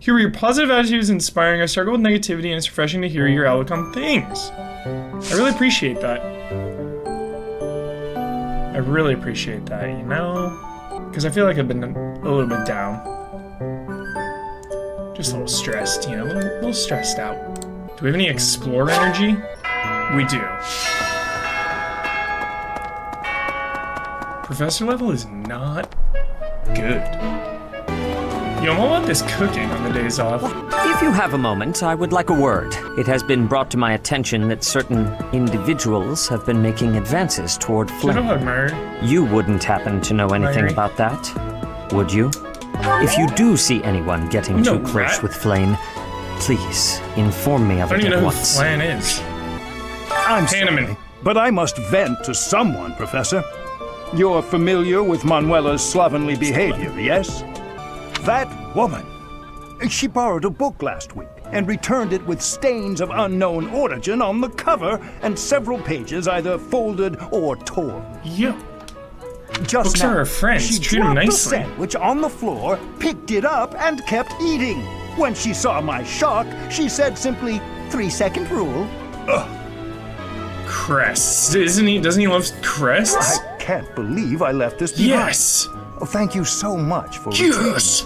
Hear your positive attitude is inspiring. I struggle with negativity and it's refreshing to hear your outlook on things. I really appreciate that. I really appreciate that, you know? Because I feel like I've been a little bit down. Just a little stressed, you know? A little stressed out. Do we have any explore energy? We do. Professor level is not good. Yo, I'm all about this cooking on the days off. If you have a moment, I would like a word. It has been brought to my attention that certain individuals have been making advances toward Flame. You wouldn't happen to know anything about that, would you? If you do see anyone getting too close with Flame, please inform me of it at once. I don't even know who Flan is. I'm sorry, but I must vent to someone, Professor. You're familiar with Manuela's slovenly behavior, yes? That woman, she borrowed a book last week and returned it with stains of unknown origin on the cover and several pages either folded or torn. Yeah. Just Books now, are our friends. she Treat them dropped nicely. a sandwich on the floor, picked it up, and kept eating. When she saw my shock, she said simply, 3-second rule. Ugh. Crests. Doesn't he love crests? I can't believe I left this behind. Yes! Oh, thank you so much for Yes!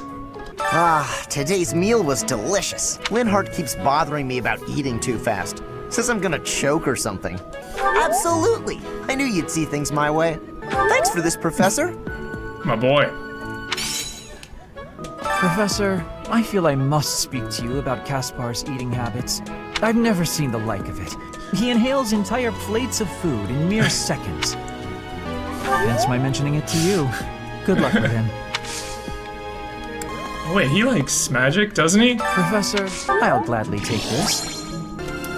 Today's meal was delicious. Linhart keeps bothering me about eating too fast. Says I'm gonna choke or something. Absolutely! I knew you'd see things my way. Thanks for this, Professor. My boy. Professor, I feel I must speak to you about Kaspar's eating habits. I've never seen the like of it. He inhales entire plates of food in mere seconds. Hence my mentioning it to you. Good luck with him. Oh wait, he likes magic, doesn't he? Professor, I'll gladly take this.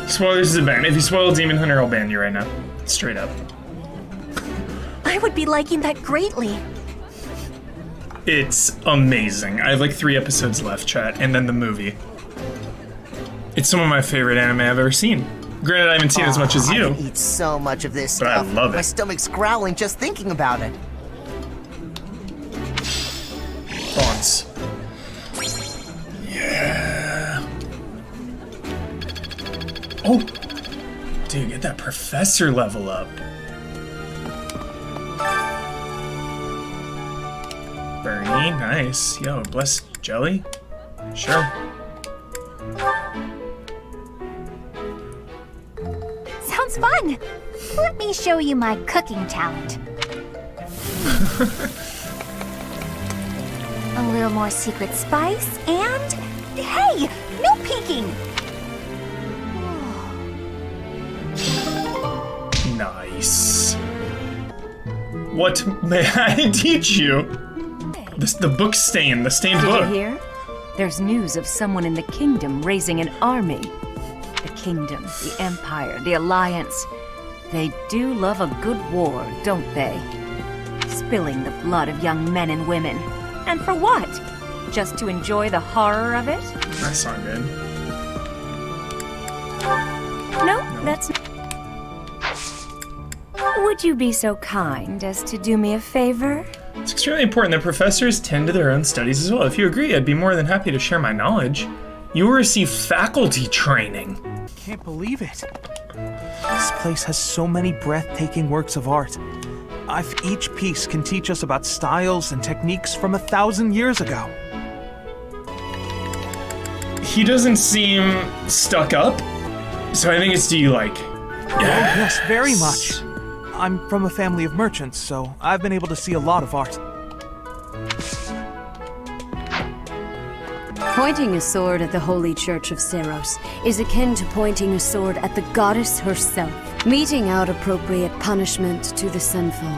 Spoilers is a ban. If you spoil Demon Hunter, I'll ban you right now. Straight up. I would be liking that greatly. It's amazing. I have like 3 episodes left, chat, and then the movie. It's some of my favorite anime I've ever seen. Granted, I haven't seen as much as you. I can eat so much of this But I stuff. love it. My stomach's growling just thinking about it. Thoughts. Yeah. Oh! Dude, get that professor level up. Bernie, nice. Yo, bless jelly? Sure. Sounds fun. Let me show you my cooking talent. A little more secret spice and... Hey! No peeking! Nice. What may I teach you? The book stain, the stained Did book. you hear? There's news of someone in the kingdom raising an army. The kingdom, the empire, the alliance. They do love a good war, don't they? Spilling the blood of young men and women. And for what? Just to enjoy the horror of it? That's not good. No, that's not. Would you be so kind as to do me a favor? It's extremely important that professors tend to their own studies as well. If you agree, I'd be more than happy to share my knowledge. You will receive faculty training. Can't believe it. This place has so many breathtaking works of art. Each piece can teach us about styles and techniques from 1,000 years ago. He doesn't seem stuck up, so I think it's do you like? Yes, very much. I'm from a family of merchants, so I've been able to see a lot of art. Pointing a sword at the Holy Church of Seros is akin to pointing a sword at the goddess herself, meting out appropriate punishment to the sinful.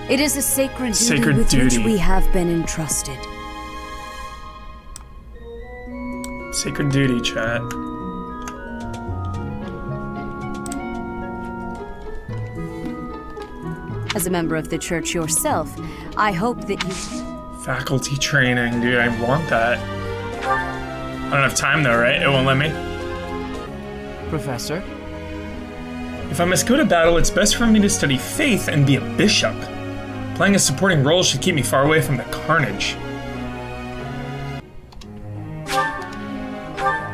It is a sacred duty with which we have been entrusted. Sacred duty, chat. As a member of the church yourself, I hope that you... Faculty training, dude, I want that. I don't have time though, right? It won't let me. Professor? If I must go to battle, it's best for me to study faith and be a bishop. Playing a supporting role should keep me far away from the carnage.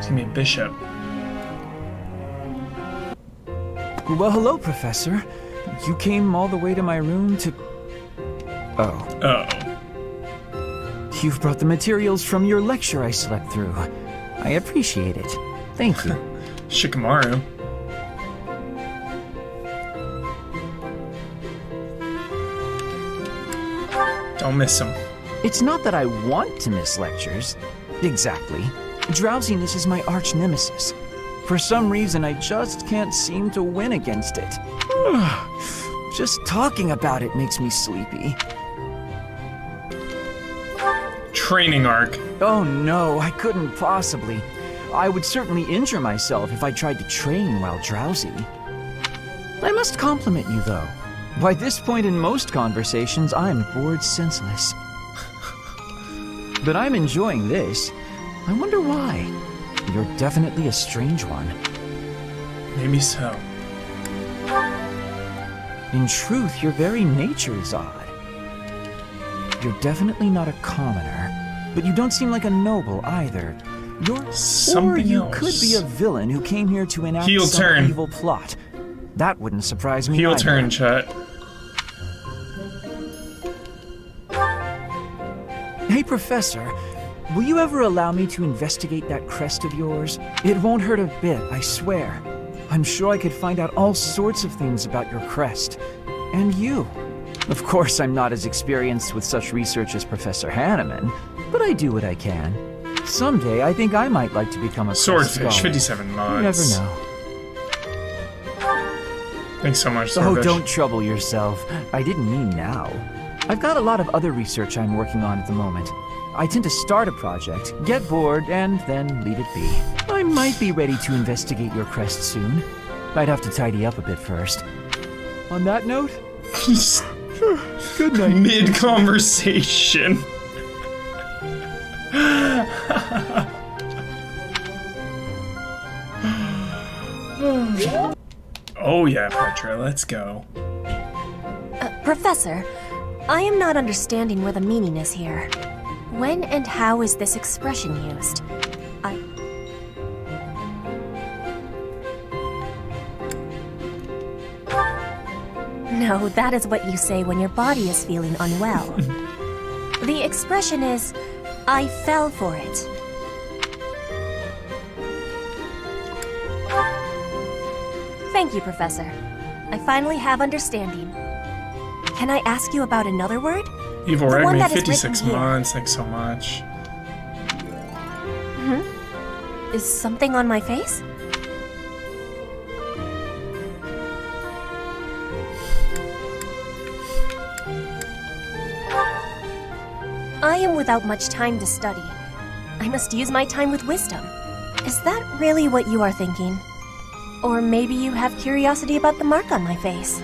Give me a bishop. Well, hello, Professor. You came all the way to my room to... Oh. Uh-oh. You've brought the materials from your lecture I slept through. I appreciate it. Thank you. Shikamaru. Don't miss him. It's not that I want to miss lectures. Exactly. Drowsiness is my arch nemesis. For some reason, I just can't seem to win against it. Just talking about it makes me sleepy. Training arc. Oh no, I couldn't possibly. I would certainly injure myself if I tried to train while drowsy. I must compliment you, though. By this point in most conversations, I'm bored senseless. But I'm enjoying this. I wonder why. You're definitely a strange one. Maybe so. In truth, your very nature is odd. You're definitely not a commoner, but you don't seem like a noble either. You're something or you else. could be a villain who came here to enact Heel some turn. evil plot. That wouldn't surprise me Heel either. turn, chat. Hey, Professor, will you ever allow me to investigate that crest of yours? It won't hurt a bit, I swear. I'm sure I could find out all sorts of things about your crest. And you. Of course, I'm not as experienced with such research as Professor Hanneman, but I do what I can. Someday, I think I might like to become a crest Swordfish, scholar. 57 You mods. never know. Thanks so much, Oh, Swordfish. don't trouble yourself. I didn't mean now. I've got a lot of other research I'm working on at the moment. I tend to start a project, get bored, and then leave it be. I might be ready to investigate your crest soon. I'd have to tidy up a bit first. On that note, good night. Mid-conversation. Oh yeah, Petra, let's go. Professor, I am not understanding where the meaning is here. When and how is this expression used? No, that is what you say when your body is feeling unwell. The expression is, I fell for it. Thank you, Professor. I finally have understanding. Can I ask you about another word? Evil The one Ragman, that is 56 written here. mods, thanks so much. Is something on my face? I am without much time to study. I must use my time with wisdom. Is that really what you are thinking? Or maybe you have curiosity about the mark on my face.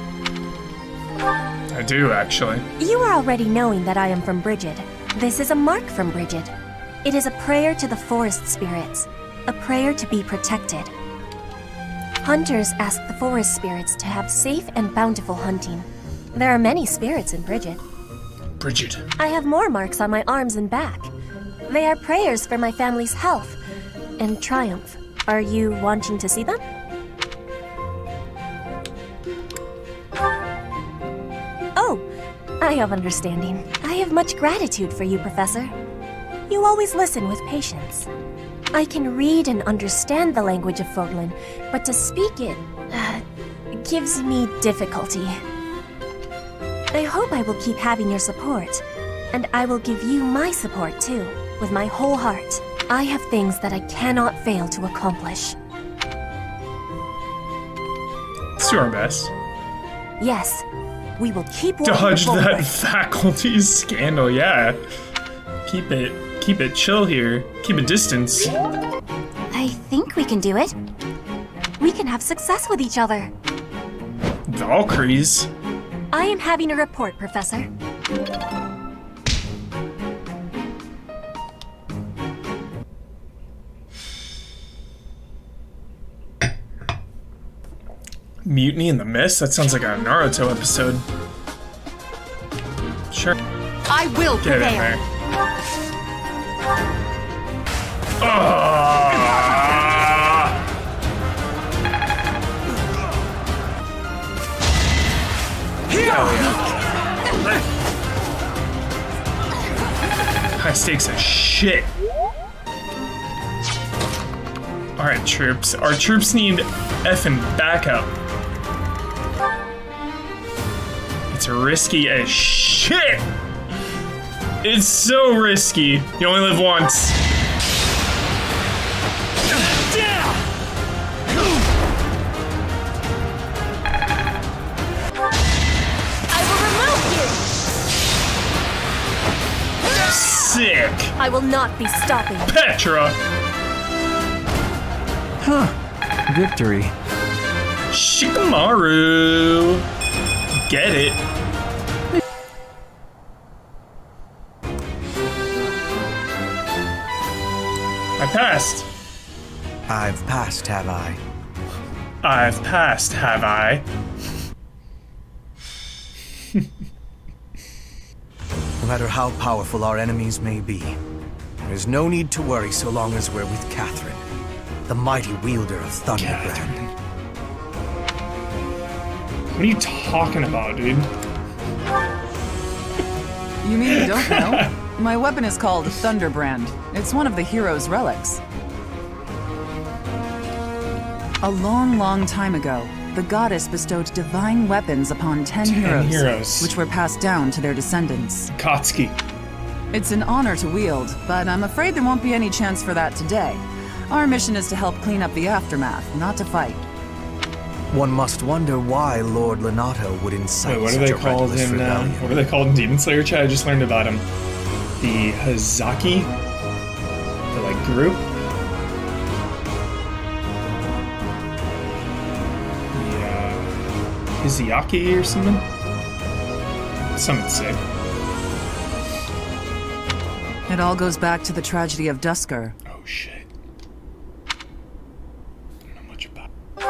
I do, actually. You are already knowing that I am from Abridged. This is a mark from Abridged. It is a prayer to the forest spirits, a prayer to be protected. Hunters ask the forest spirits to have safe and bountiful hunting. There are many spirits in Abridged. Bridget. I have more marks on my arms and back. They are prayers for my family's health and triumph. Are you wanting to see them? Oh, I have understanding. I have much gratitude for you, Professor. You always listen with patience. I can read and understand the language of Fodlan, but to speak it gives me difficulty. I hope I will keep having your support, and I will give you my support too, with my whole heart. I have things that I cannot fail to accomplish. Let's do our best. Yes, we will keep working Dodge that forward. faculty scandal, yeah. Keep it chill here. Keep a distance. I think we can do it. We can have success with each other. Valkyries. I am having a report, Professor. Mutiny in the Mist? That sounds like a Naruto episode. Sure. I will Get in prepare. there. Oh! stakes as shit. Alright, troops. Our troops need effing backup. It's risky as shit! It's so risky. You only live once. I will remove you! Sick! I will not be stopping. Petra! Huh. Victory. Shikamaru! Get it? I passed. I've passed, have I? I've passed, have I? No matter how powerful our enemies may be, there's no need to worry so long as we're with Catherine, the mighty wielder of Thunderbrand. What are you talking about, dude? You mean you don't know? My weapon is called Thunderbrand. It's one of the hero's relics. A long, long time ago, the goddess bestowed divine weapons upon 10 heroes, which were passed down to their descendants. Kotsky. It's an honor to wield, but I'm afraid there won't be any chance for that today. Our mission is to help clean up the aftermath, not to fight. One must wonder why Lord Lenato would incite Wait, what are such they a called reckless in rebellion. what are they called in Demon Slayer chat? I just learned about them. The Hazaki? The like group? Yeah. Hiziaki or something? Something sick. It all goes back to the tragedy of Dusker. Oh shit. I don't know much about it.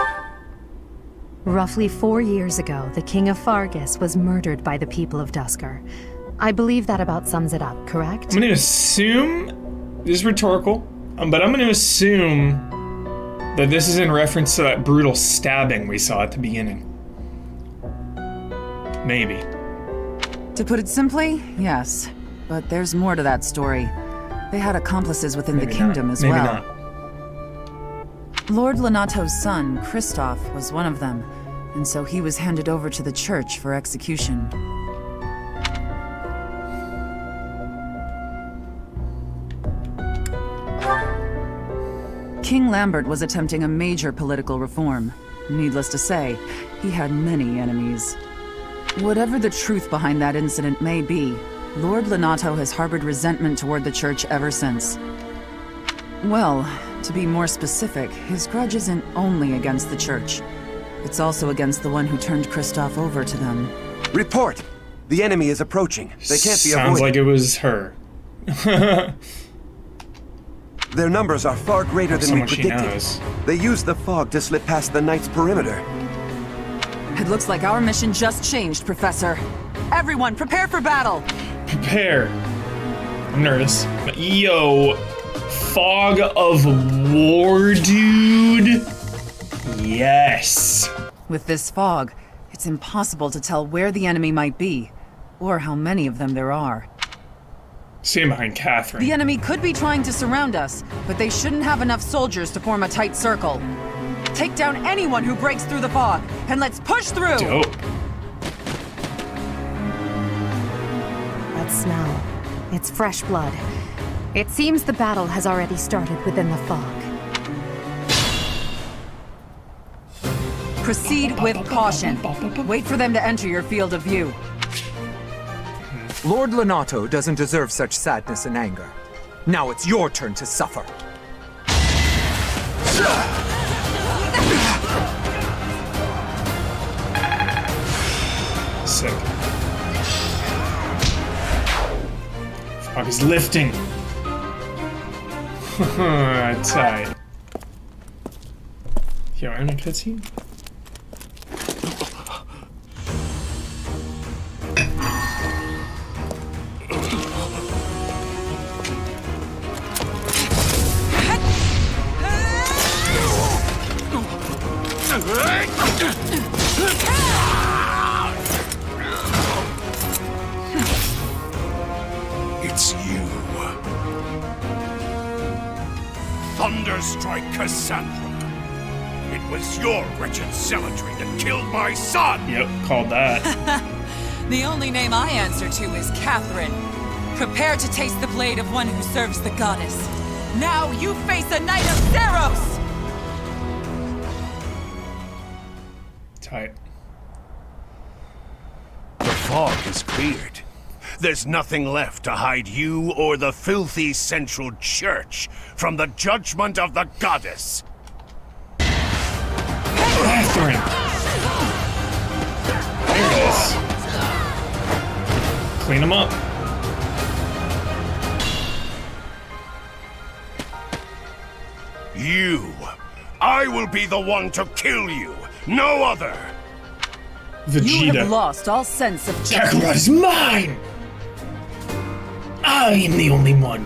Roughly 4 years ago, the King of Fargus was murdered by the people of Dusker. I believe that about sums it up, correct? I'm gonna assume, this is rhetorical, but I'm gonna assume that this is in reference to that brutal stabbing we saw at the beginning. Maybe. To put it simply, yes. But there's more to that story. They had accomplices within the kingdom as well. Maybe not. Lord Lenato's son, Kristoff, was one of them, and so he was handed over to the church for execution. King Lambert was attempting a major political reform. Needless to say, he had many enemies. Whatever the truth behind that incident may be, Lord Lenato has harbored resentment toward the church ever since. Well, to be more specific, his grudge isn't only against the church. It's also against the one who turned Kristoff over to them. Report! The enemy is approaching. They can't be avoided. Sounds like it was her. Their numbers are far greater than we Someone she predicted. knows. They used the fog to slip past the Knight's perimeter. It looks like our mission just changed, Professor. Everyone, prepare for battle! Prepare. I'm nervous. Yo, fog of war, dude. Yes. With this fog, it's impossible to tell where the enemy might be, or how many of them there are. Stand behind Catherine. The enemy could be trying to surround us, but they shouldn't have enough soldiers to form a tight circle. Take down anyone who breaks through the fog, and let's push through! Dope. That smell. It's fresh blood. It seems the battle has already started within the fog. Proceed with caution. Wait for them to enter your field of view. Lord Lenato doesn't deserve such sadness and anger. Now it's your turn to suffer. Sick. Fog is lifting. Tight. Yo, I'm in a cutscene? It's you. Thunderstrike Cassandra. It was your wretched zealotry that killed my son! Yep, called that. The only name I answer to is Catherine. Prepare to taste the blade of one who serves the goddess. Now you face a knight of Theros! Tight. The fog is cleared. There's nothing left to hide you or the filthy Central Church from the judgment of the goddess. Catherine! There it is. Clean them up. I will be the one to kill you, no other. You have Vegeta. lost all sense of justice. Kakarot is mine! I am the only one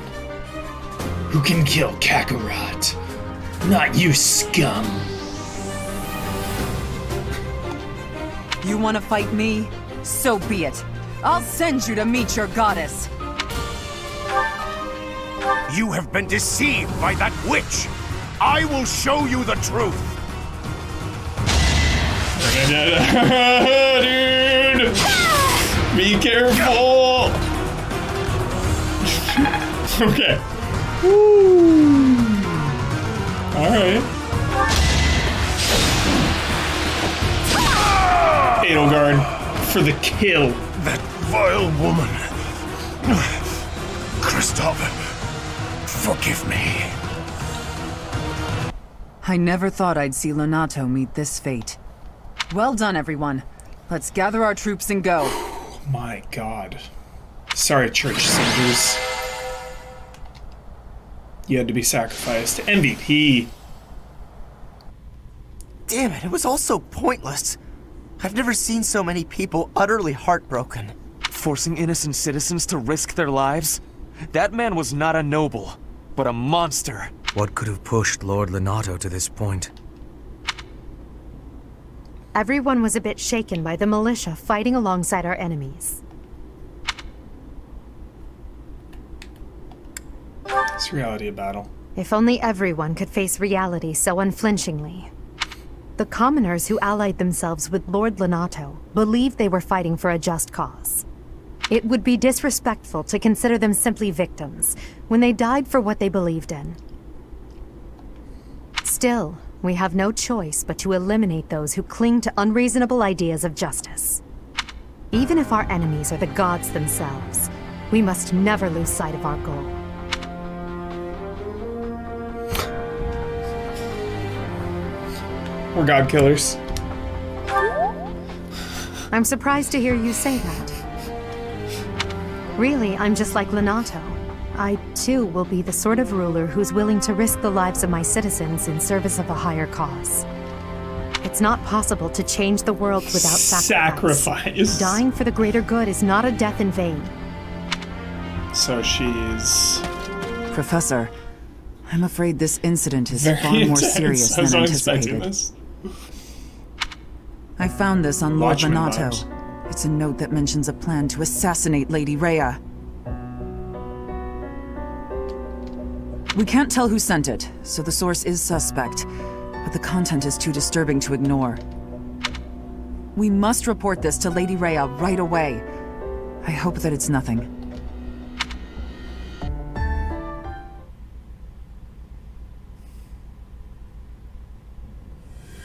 who can kill Kakarot. Not you, scum. You want to fight me? So be it. I'll send you to meet your goddess. You have been deceived by that witch. I will show you the truth. Dude! Be careful! Okay. Alright. Edelgard for the kill. That vile woman. Kristoff, forgive me. I never thought I'd see Lonato meet this fate. Well done, everyone. Let's gather our troops and go. My god. Sorry, church soldiers. You had to be sacrificed. MVP. Damn it, it was all so pointless. I've never seen so many people utterly heartbroken. Forcing innocent citizens to risk their lives? That man was not a noble, but a monster. What could have pushed Lord Lonato to this point? Everyone was a bit shaken by the militia fighting alongside our enemies. It's reality of battle. If only everyone could face reality so unflinchingly. The commoners who allied themselves with Lord Lonato believed they were fighting for a just cause. It would be disrespectful to consider them simply victims when they died for what they believed in. Still, we have no choice but to eliminate those who cling to unreasonable ideas of justice. Even if our enemies are the gods themselves, we must never lose sight of our goal. We're god killers. I'm surprised to hear you say that. Really, I'm just like Lonato. I, too, will be the sort of ruler who's willing to risk the lives of my citizens in service of a higher cause. It's not possible to change the world without sacrifice. Dying for the greater good is not a death in vain. So she's... Professor, I'm afraid this incident is very far more intense. serious I was than not expecting anticipated. this. I found this on Lord Watchmen Lonato. vibes. It's a note that mentions a plan to assassinate Lady Rhea. We can't tell who sent it, so the source is suspect, but the content is too disturbing to ignore. We must report this to Lady Rhea right away. I hope that it's nothing.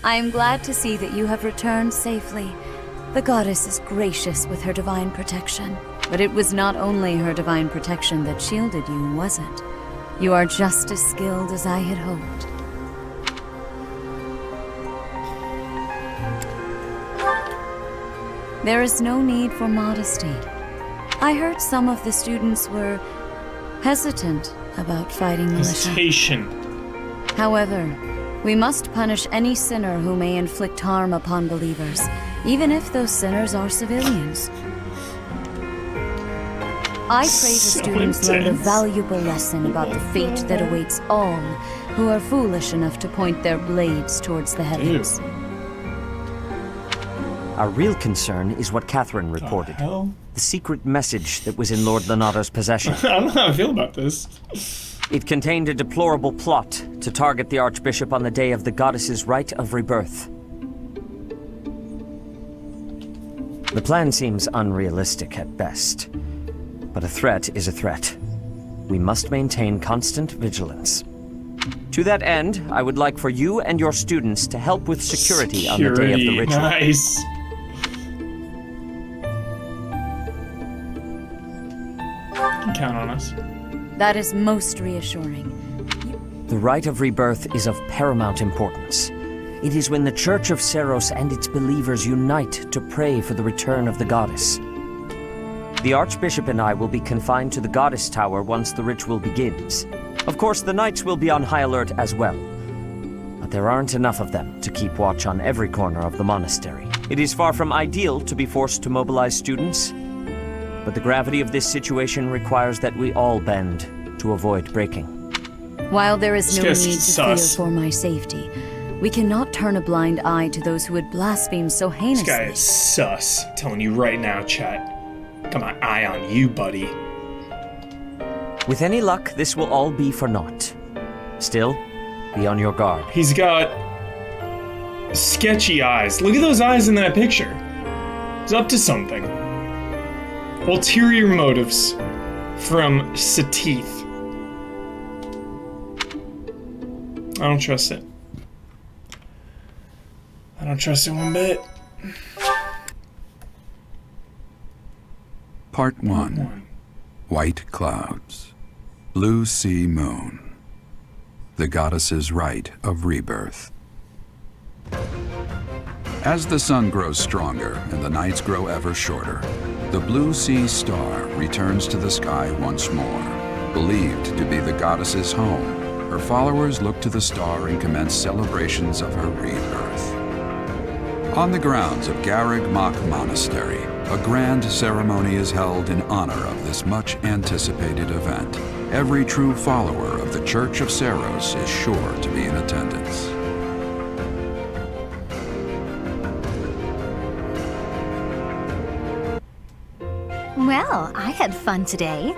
I am glad to see that you have returned safely. The goddess is gracious with her divine protection. But it was not only her divine protection that shielded you, was it? You are just as skilled as I had hoped. There is no need for modesty. I heard some of the students were hesitant about fighting militia. Hesitation. However, we must punish any sinner who may inflict harm upon believers, even if those sinners are civilians. I pray the students learn a valuable lesson about the fate that awaits all who are foolish enough to point their blades towards the heavens. Our real concern is what Catherine reported. The secret message that was in Lord Lonato's possession. I don't know how I feel about this. It contained a deplorable plot to target the Archbishop on the day of the goddess's rite of rebirth. The plan seems unrealistic at best, but a threat is a threat. We must maintain constant vigilance. To that end, I would like for you and your students to help with security on the day of the ritual. Nice. You can count on us. That is most reassuring. The rite of rebirth is of paramount importance. It is when the Church of Seros and its believers unite to pray for the return of the goddess. The Archbishop and I will be confined to the Goddess Tower once the ritual begins. Of course, the knights will be on high alert as well. But there aren't enough of them to keep watch on every corner of the monastery. It is far from ideal to be forced to mobilize students, but the gravity of this situation requires that we all bend to avoid breaking. While there is no need to fear sus. for my safety, we cannot turn a blind eye to those who would blaspheme so heinously. This guy is sus. I'm telling you right now, chat. Got my eye on you, buddy. With any luck, this will all be for naught. Still, be on your guard. He's got sketchy eyes. Look at those eyes in that picture. He's up to something. Ulterior motives from Satith. I don't trust it. I don't trust it one bit. Part 1. White Clouds. Blue Sea Moon. The Goddess's Rite of Rebirth. As the sun grows stronger and the nights grow ever shorter, the Blue Sea Star returns to the sky once more. Believed to be the goddess's home, her followers look to the star and commence celebrations of her rebirth. On the grounds of Garreg Mach Monastery, a grand ceremony is held in honor of this much-anticipated event. Every true follower of the Church of Seros is sure to be in attendance. Well, I had fun today.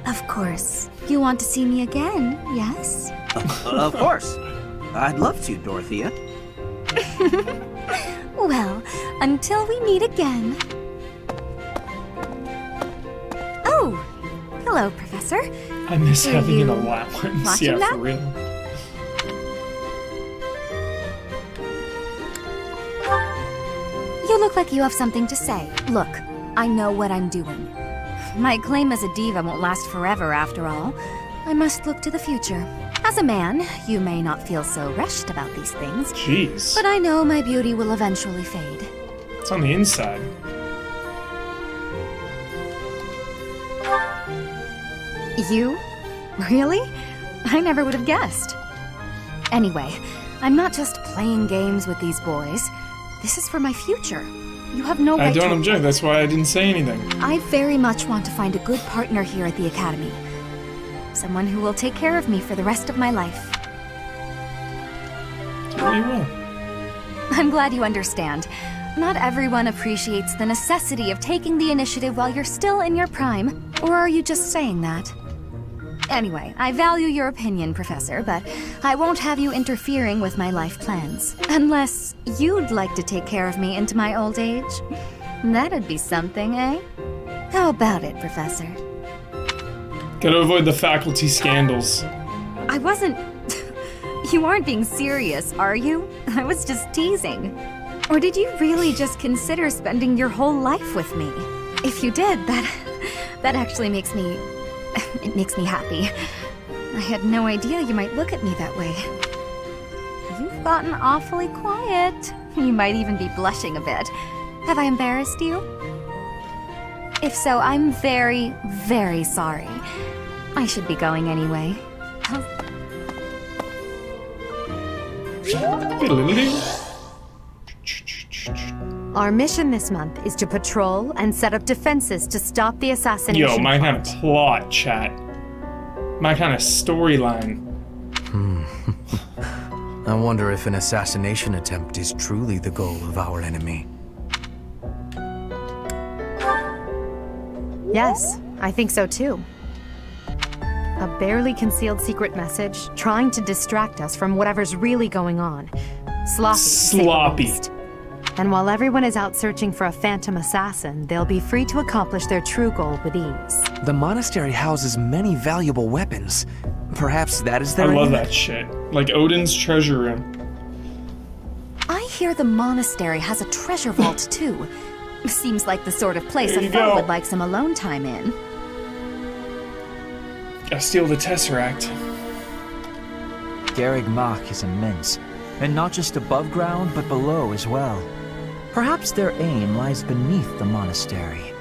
Of course. You want to see me again, yes? Of course. I'd love to, Dorothea. Well, until we meet again. Oh, hello, Professor. I miss Are having an you allowance. watching Yeah, that? for real. You look like you have something to say. Look, I know what I'm doing. My claim as a diva won't last forever, after all. I must look to the future. As a man, you may not feel so rushed about these things. Jeez. But I know my beauty will eventually fade. It's on the inside. You? Really? I never would have guessed. Anyway, I'm not just playing games with these boys. This is for my future. You have no right I don't to... object, that's why I didn't say anything. I very much want to find a good partner here at the Academy. Someone who will take care of me for the rest of my life. Really will. I'm glad you understand. Not everyone appreciates the necessity of taking the initiative while you're still in your prime. Or are you just saying that? Anyway, I value your opinion, Professor, but I won't have you interfering with my life plans. Unless you'd like to take care of me into my old age. That'd be something, eh? How about it, Professor? Gotta avoid the faculty scandals. I wasn't... You aren't being serious, are you? I was just teasing. Or did you really just consider spending your whole life with me? If you did, that actually makes me... It makes me happy. I had no idea you might look at me that way. You've gotten awfully quiet. You might even be blushing a bit. Have I embarrassed you? If so, I'm very, very sorry. I should be going anyway. Our mission this month is to patrol and set up defenses to stop the assassination. Yo, my kind of plot, chat. My kind of storyline. I wonder if an assassination attempt is truly the goal of our enemy. Yes, I think so too. A barely concealed secret message trying to distract us from whatever's really going on. Sloppy. to say the Sloppy. least. And while everyone is out searching for a phantom assassin, they'll be free to accomplish their true goal with ease. The monastery houses many valuable weapons. Perhaps that is their I love aim? that shit. Like Odin's treasure room. I hear the monastery has a treasure vault too. Seems like the sort of place There a you foe go. would like some alone time in. Gotta steal the Tesseract. Garreg Mach is immense, and not just above ground, but below as well. Perhaps their aim lies beneath the monastery.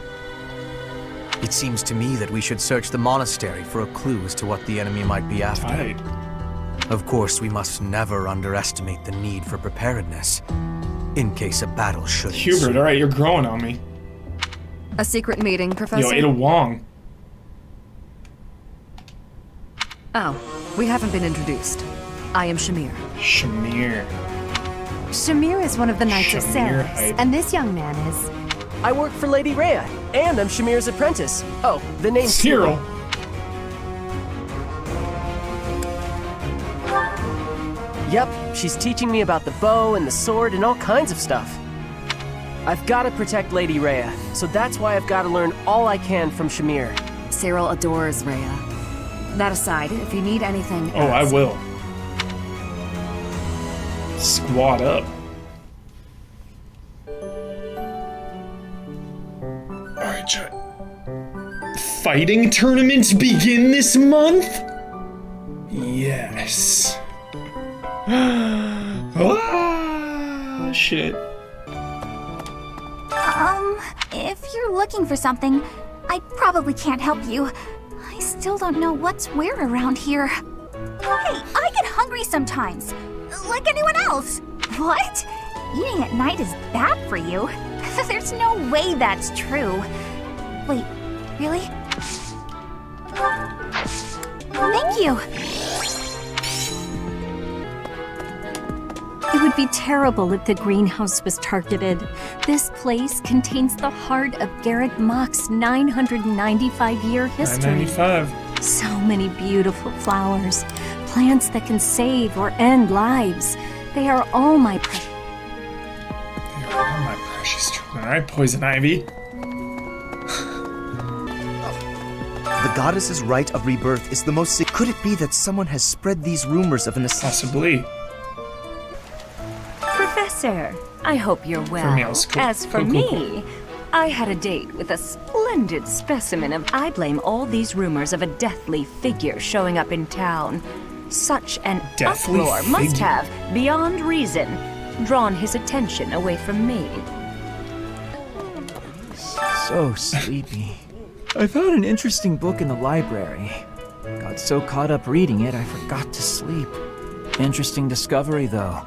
It seems to me that we should search the monastery for a clue as to what the enemy might be after. Tight. Of course, we must never underestimate the need for preparedness, in case a battle should Hubert, ensue. alright, you're growing on me. A secret meeting, Professor? Yo, Ada Wong. Oh, we haven't been introduced. I am Shamir. Shamir. Shamir is one of the Knights of Shamir Ceros, hype. and this young man is... I work for Lady Rhea, and I'm Shamir's apprentice. Oh, the name's Cyril. Yep, she's teaching me about the bow and the sword and all kinds of stuff. I've got to protect Lady Rhea, so that's why I've got to learn all I can from Shamir. Cyril adores Rhea. That aside, if you need anything Oh, I else- will. Squad up. Alright, chat. Fighting tournaments begin this month? Yes. Ah, shit. If you're looking for something, I probably can't help you. I still don't know what's where around here. Hey, I get hungry sometimes, like anyone else. What? Eating at night is bad for you? There's no way that's true. Wait, really? Thank you. It would be terrible if the greenhouse was targeted. This place contains the heart of Garreg Mach's 995-year history. 995. So many beautiful flowers, plants that can save or end lives. They are all my precious. Oh, my precious children. Alright, Poison Ivy. The goddess's rite of rebirth is the most... Could it be that someone has spread these rumors of an... Possibly. Professor, I hope you're well. meals, cool. As for Cool, cool, me, I had a date with a splendid specimen of... I blame all these rumors of a deathly figure showing up in town. Such an Deathly uproar must figure. have, beyond reason, drawn his attention away from me. So sleepy. I found an interesting book in the library. Got so caught up reading it, I forgot to sleep. Interesting discovery, though.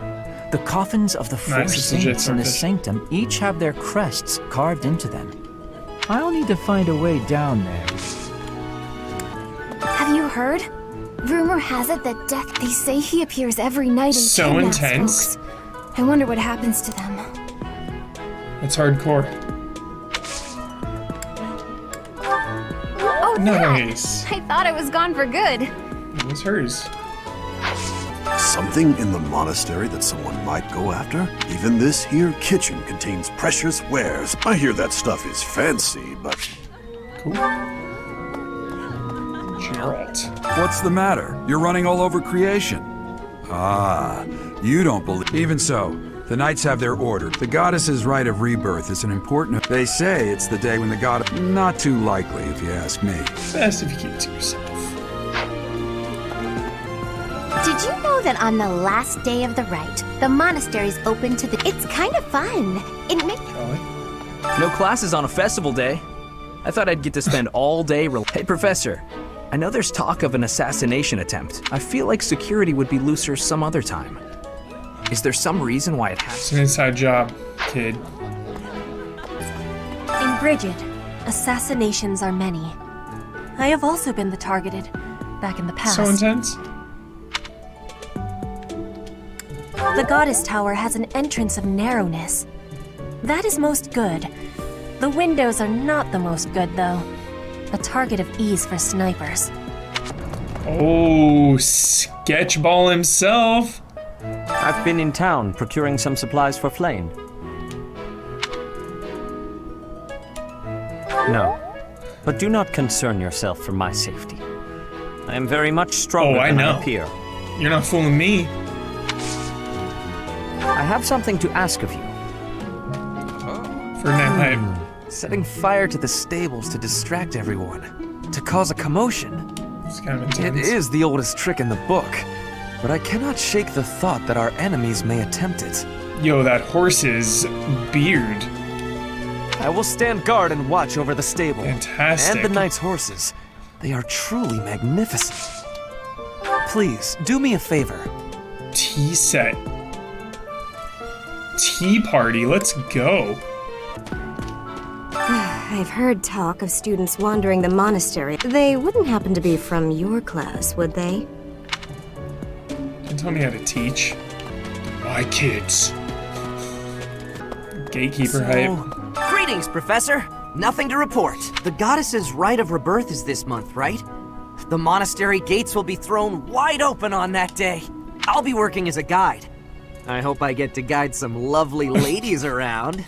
The coffins of the four Nice, it's legit saints in the surface. sanctum each have their crests carved into them. I'll need to find a way down there. Have you heard? Rumor has it that Death... They say he appears every night and So kidnaps intense. folks. I wonder what happens to them. It's hardcore. Oh, Nice. that! I thought it was gone for good. It was hers. Something in the monastery that someone might go after? Even this here kitchen contains precious wares. I hear that stuff is fancy, but... Cool. Geralt. What's the matter? You're running all over creation. Ah, you don't believe... Even so, the knights have their order. The goddess's rite of rebirth is an important... They say it's the day when the goddess... Not too likely, if you ask me. Best if you keep it to yourself. Did you know that on the last day of the rite, the monastery's open to the... It's kind of fun. It makes... No classes on a festival day. I thought I'd get to spend all day Hey, Professor. I know there's talk of an assassination attempt. I feel like security would be looser some other time. Is there some reason why it has... It's an inside job, kid. In Brigid, assassinations are many. I have also been the targeted, back in the past. So intense. The Goddess Tower has an entrance of narrowness. That is most good. The windows are not the most good, though. A target of ease for snipers. Oh, Sketchball himself. I've been in town procuring some supplies for Flame. No, but do not concern yourself for my safety. I am very much stronger than I appear. You're not fooling me. I have something to ask of you. Ferdinand Hyde. Setting fire to the stables to distract everyone, to cause a commotion. It's kind of It intense. is the oldest trick in the book, but I cannot shake the thought that our enemies may attempt it. Yo, that horse's beard. I will stand guard and watch over the stable. Fantastic. And the knight's horses. They are truly magnificent. Please, do me a favor. Tea set. Tea party, let's go. I've heard talk of students wandering the monastery. They wouldn't happen to be from your class, would they? Don't tell me how to teach. My kids. Gatekeeper hype. Greetings, Professor. Nothing to report. The goddess's rite of rebirth is this month, right? The monastery gates will be thrown wide open on that day. I'll be working as a guide. I hope I get to guide some lovely ladies around.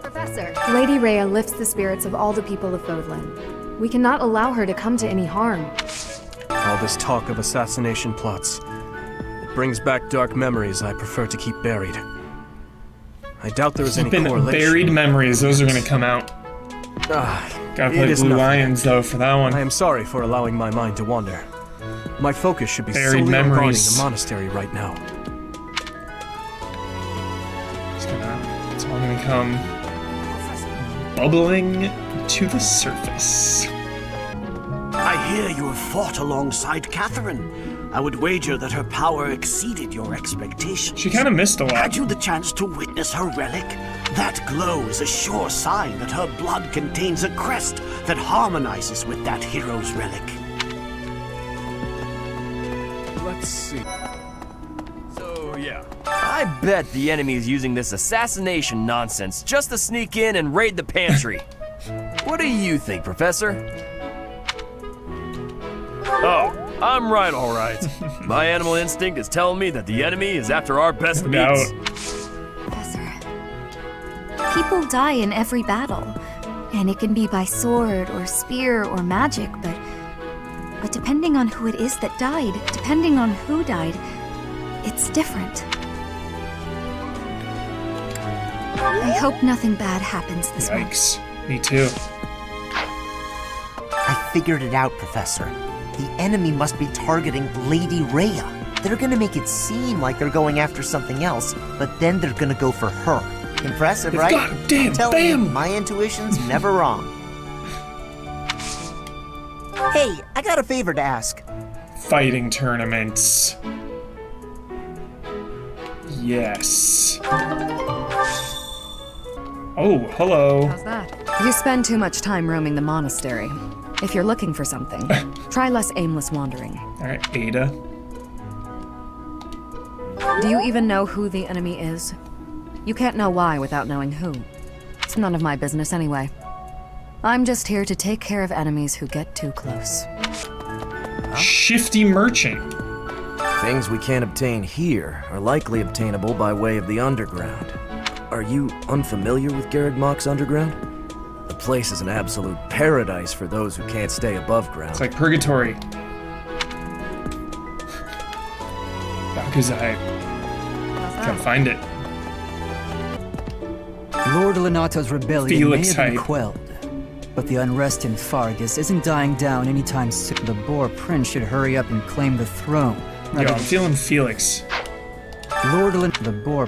Professor, Lady Rhea lifts the spirits of all the people of Fodlan. We cannot allow her to come to any harm. All this talk of assassination plots. It brings back dark memories I prefer to keep buried. I doubt there is any correlation. Buried memories, those are gonna come out. Gotta play Blue Lions though for that one. I am sorry for allowing my mind to wander. My focus should be Buried solely on guarding memories. the monastery right now. It's all gonna come bubbling to the surface. I hear you have fought alongside Catherine. I would wager that her power exceeded your expectations. She kind of missed a lot. Had you the chance to witness her relic? That glow is a sure sign that her blood contains a crest that harmonizes with that hero's relic. Let's see. So, yeah. I bet the enemy is using this assassination nonsense just to sneak in and raid the pantry. What do you think, Professor? Oh, I'm right, all right. My animal instinct is telling me that the enemy is after our best meats. People die in every battle, and it can be by sword or spear or magic, but depending on who it is that died, depending on who died, it's different. I hope nothing bad happens this month. Yikes. Me too. I figured it out, Professor. The enemy must be targeting Lady Rhea. They're gonna make it seem like they're going after something else, but then they're gonna go for her. Impressive, right? Goddamn, Tell bam! me, my intuition's never wrong. Hey, I got a favor to ask. Fighting tournaments. Yes. Oh, hello. How's that? You spend too much time roaming the monastery. If you're looking for something, try less aimless wandering. Alright, Ada. Do you even know who the enemy is? You can't know why without knowing who. It's none of my business anyway. I'm just here to take care of enemies who get too close. Shifty merchant. Things we can't obtain here are likely obtainable by way of the underground. Are you unfamiliar with Garrigmach's underground? The place is an absolute paradise for those who can't stay above ground. It's like purgatory. Bakuzai. Can't find it. Lord Lenato's rebellion Felix may have been hype. quelled, but the unrest in Fargus isn't dying down anytime soon. The Boar Prince should hurry up and claim the throne. Yo, I'm feeling Felix. Lord the Boar.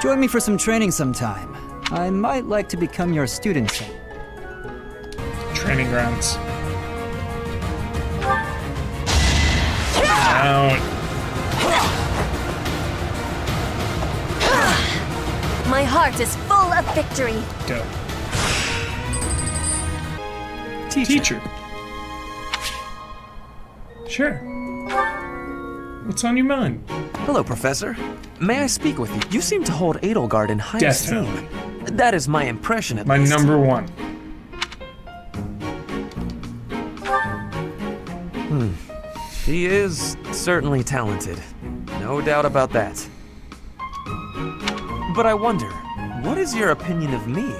Join me for some training sometime. I might like to become your student. Training grounds. Out. My heart is full of victory. Dope. Teacher. Sure. What's on your mind? Hello, Professor. May I speak with you? You seem to hold Edelgard in high Definitely. esteem. That is my impression, at My least. number one. He is certainly talented. No doubt about that. But I wonder, what is your opinion of me?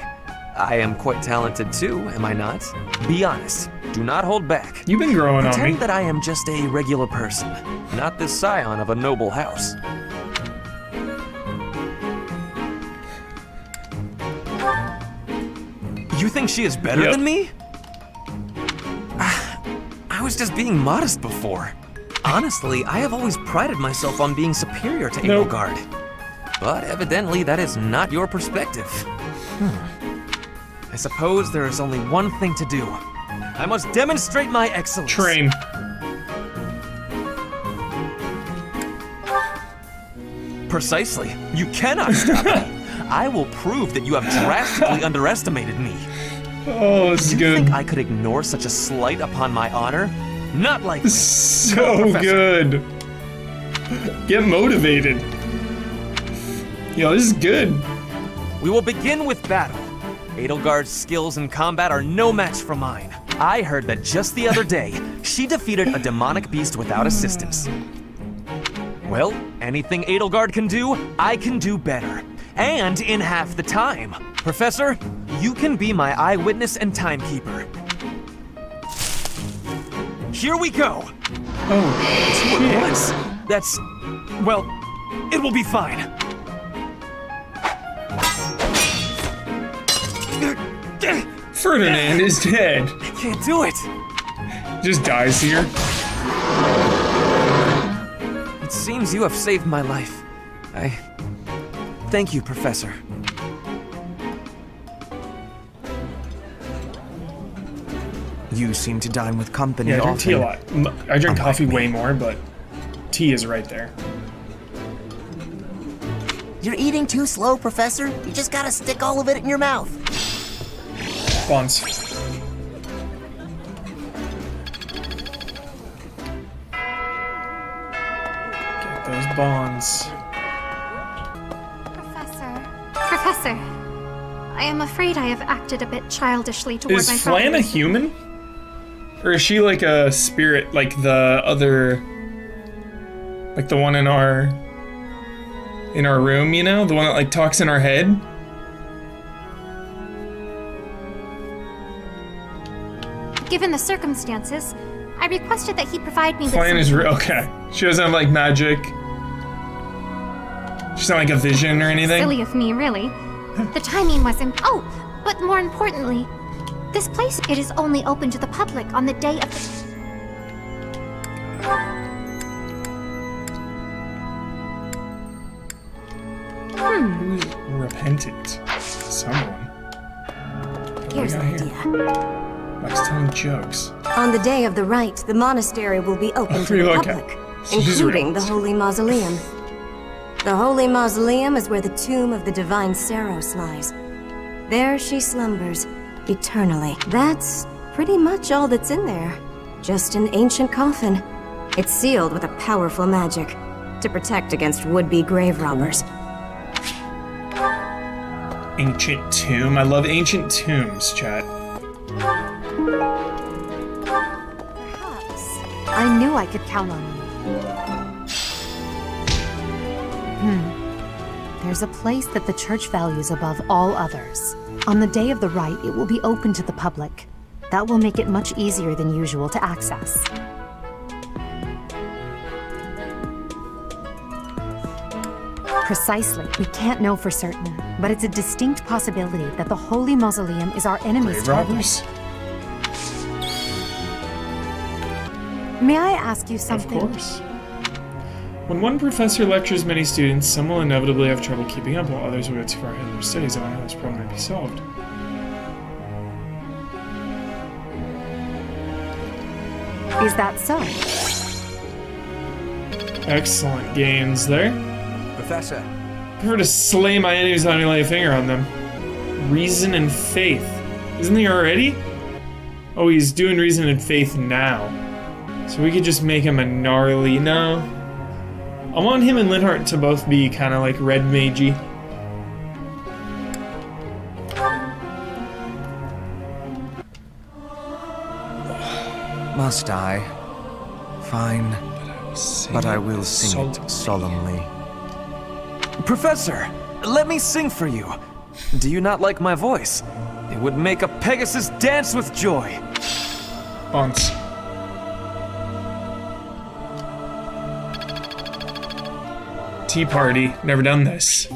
I am quite talented too, am I not? Be honest. Do not hold back. You've been growing on me. Pretend that I am just a regular person, not the scion of a noble house. You think she is better than me? I was just being modest before. Honestly, I have always prided myself on being superior to Edelgard. But evidently that is not your perspective. I suppose there is only one thing to do. I must demonstrate my excellence. Train. Precisely. You cannot stop me. I will prove that you have drastically underestimated me. Oh, this is good. You think I could ignore such a slight upon my honor? Not likely. So good. Get motivated. Yo, this is good. We will begin with battle. Edelgard's skills in combat are no match for mine. I heard that just the other day, she defeated a demonic beast without assistance. Well, anything Edelgard can do, I can do better. And in half the time. Professor, you can be my eyewitness and timekeeper. Here we go! Oh, two at once. That's... well, it will be fine. Ferdinand is dead. I can't do it. Just dies here. It seems you have saved my life. Thank you, Professor. You seem to dine with company Yeah, I drink often. tea a lot. I drink coffee way more, but tea is right there. You're eating too slow, Professor. You just gotta stick all of it in your mouth. Bonds. Get those bonds. Professor, I am afraid I have acted a bit childishly toward my Is Flan a human? Or is she like a spirit, like the other... like the one in our room, you know? The one that like talks in our head? Given the circumstances, I requested that he provide me with Flan is some... real. Okay. She doesn't have like magic. She's not like a vision or anything. Silly of me, really. The timing wasn't... Oh, but more importantly, this place, it is only open to the public on the day of the... Who's repentant? Someone. Here's the idea. Likes telling jokes. On the day of the rite, the monastery will be open to the public, including the Holy Mausoleum. The Holy Mausoleum is where the tomb of the divine Saros lies. There she slumbers, eternally. That's pretty much all that's in there. Just an ancient coffin. It's sealed with a powerful magic to protect against would-be grave robbers. Ancient tomb. I love ancient tombs, chat. I knew I could count on you. There's a place that the church values above all others. On the day of the rite, it will be open to the public. That will make it much easier than usual to access. Precisely. We can't know for certain, but it's a distinct possibility that the Holy Mausoleum is our enemy's target. May I ask you something? Of course. When one professor lectures many students, some will inevitably have trouble keeping up, while others will go too far ahead in their studies. I wonder how this problem might be solved. Is that so? Excellent gains there. Professor. I prefer to slay my enemies without me lay a finger on them. Reason and faith. Isn't he already? Oh, he's doing reason and faith now. So we could just make him a gnarly... No. I want him and Linhardt to both be kind of like red magey. Must I? Fine, but I will sing it solemnly. Professor, let me sing for you. Do you not like my voice? It would make a Pegasus dance with joy. Bounce. Tea party. Never done this.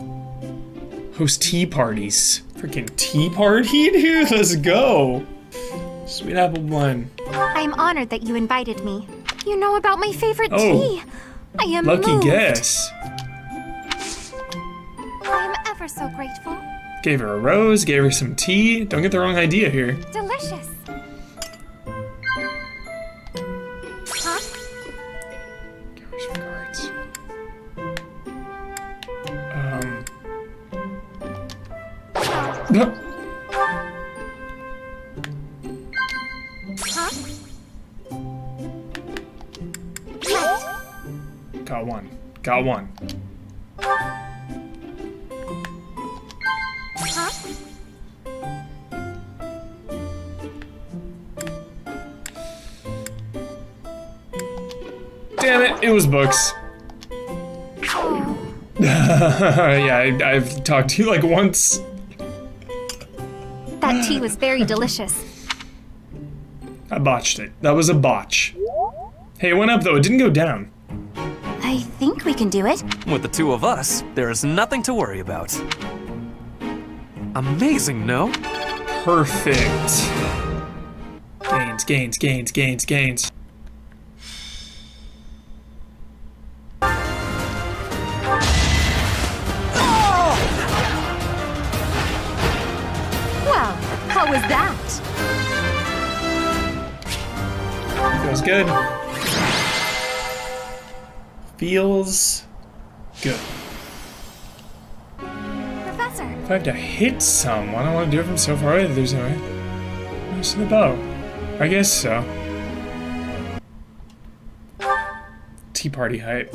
Host tea parties. Freaking tea party, dude? Let's go. Sweet apple blend. I'm honored that you invited me. You know about my favorite tea. I am lucky moved. guess. I am ever so grateful. Gave her a rose, gave her some tea. Don't get the wrong idea here. Delicious. Huh? Give her some cards. No. Huh? Got one. Got one. Huh? Damn it, it was books. Yeah, I've talked to you like once. That tea was very delicious. I botched it. That was a botch. Hey, it went up though, it didn't go down. I think we can do it. With the two of us, there is nothing to worry about. Amazing, no? Perfect. Gains, gains, gains, gains, gains. Well, how was that? Feels good. Feels good. Professor. If I have to hit someone, I want to do it from so far away. There's no way. Use the bow. I guess so. Tea party hype.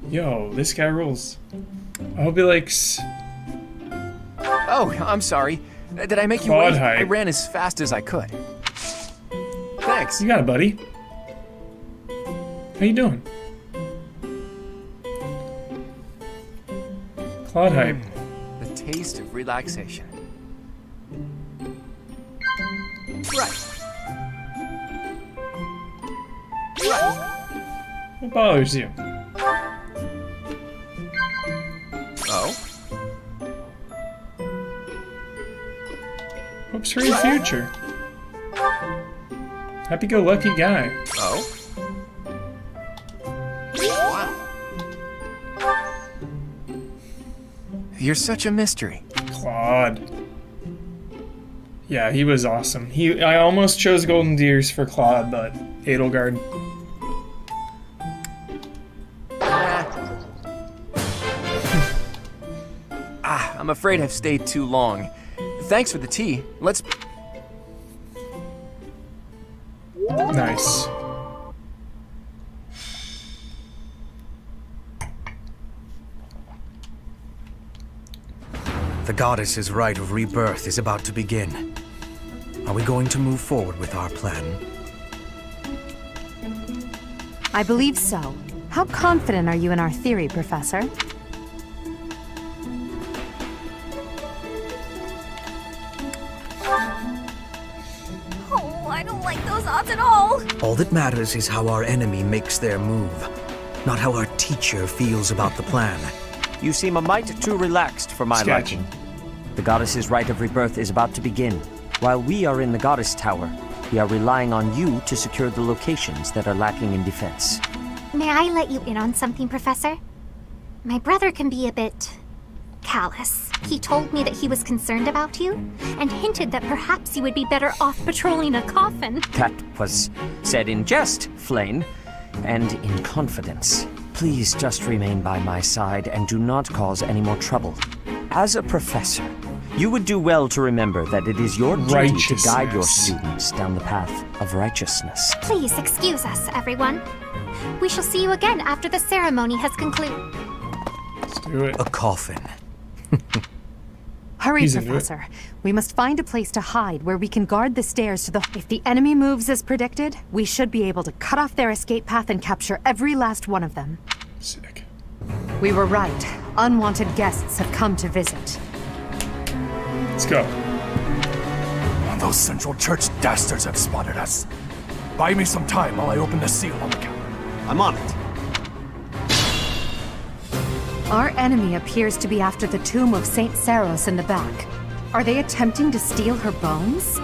Yo, this guy rules. I hope he likes. Oh, I'm sorry. Did I make you Quad wait? hype. I ran as fast as I could. Thanks. You got it, buddy. How you doing? Claude hype. The taste of relaxation. Right. What bothers you? Oh? Hopes for your future. Happy-go-lucky guy. Oh? Wow. You're such a mystery. Claude. Yeah, he was awesome. I almost chose Golden Deers for Claude, but Edelgard. I'm afraid I've stayed too long. Thanks for the tea. Let's... Nice. The goddess's rite of rebirth is about to begin. Are we going to move forward with our plan? I believe so. How confident are you in our theory, Professor? Oh, I don't like those odds at all. All that matters is how our enemy makes their move, not how our teacher feels about the plan. You seem a mite too relaxed for my liking. The goddess's rite of rebirth is about to begin. While we are in the goddess tower, we are relying on you to secure the locations that are lacking in defense. May I let you in on something, Professor? My brother can be a bit callous. He told me that he was concerned about you, and hinted that perhaps you would be better off patrolling a coffin. That was said in jest, Flane, and in confidence. Please just remain by my side and do not cause any more trouble. As a professor, you would do well to remember that it is your duty to guide your students down the path of righteousness. Please excuse us, everyone. We shall see you again after the ceremony has concluded. Let's do it. A coffin. Hurry, He's into it. Professor. We must find a place to hide where we can guard the stairs to the... If the enemy moves as predicted, we should be able to cut off their escape path and capture every last one of them. Sick. We were right. Unwanted guests have come to visit. Let's go. Those Central Church dastards have spotted us. Buy me some time while I open the seal on the counter. I'm on it. Our enemy appears to be after the tomb of Saint Saros in the back. Are they attempting to steal her bones?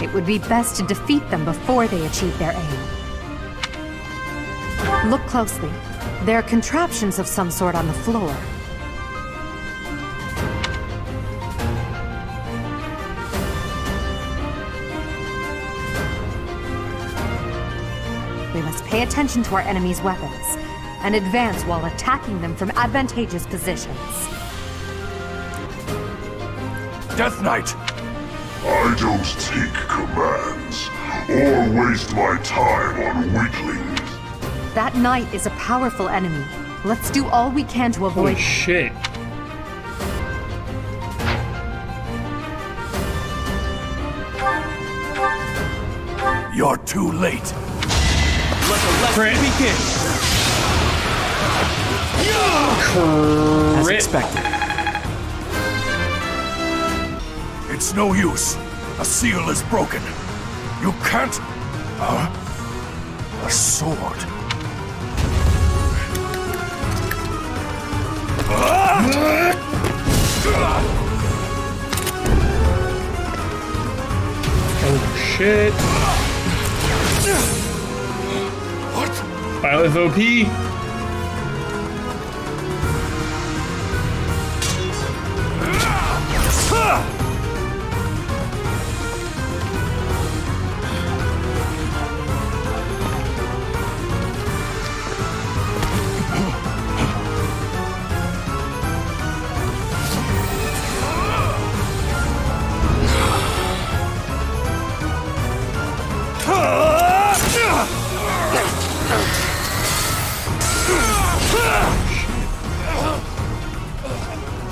It would be best to defeat them before they achieve their aim. Look closely. There are contraptions of some sort on the floor. We must pay attention to our enemy's weapons and advance while attacking them from advantageous positions. Death Knight! I don't take commands or waste my time on weaklings. That knight is a powerful enemy. Let's do all we can to avoid... Holy shit. You're too late. Let the lesson begin. As expected. It's no use. A seal is broken. You can't... a sword. Oh shit. What? Violet OP.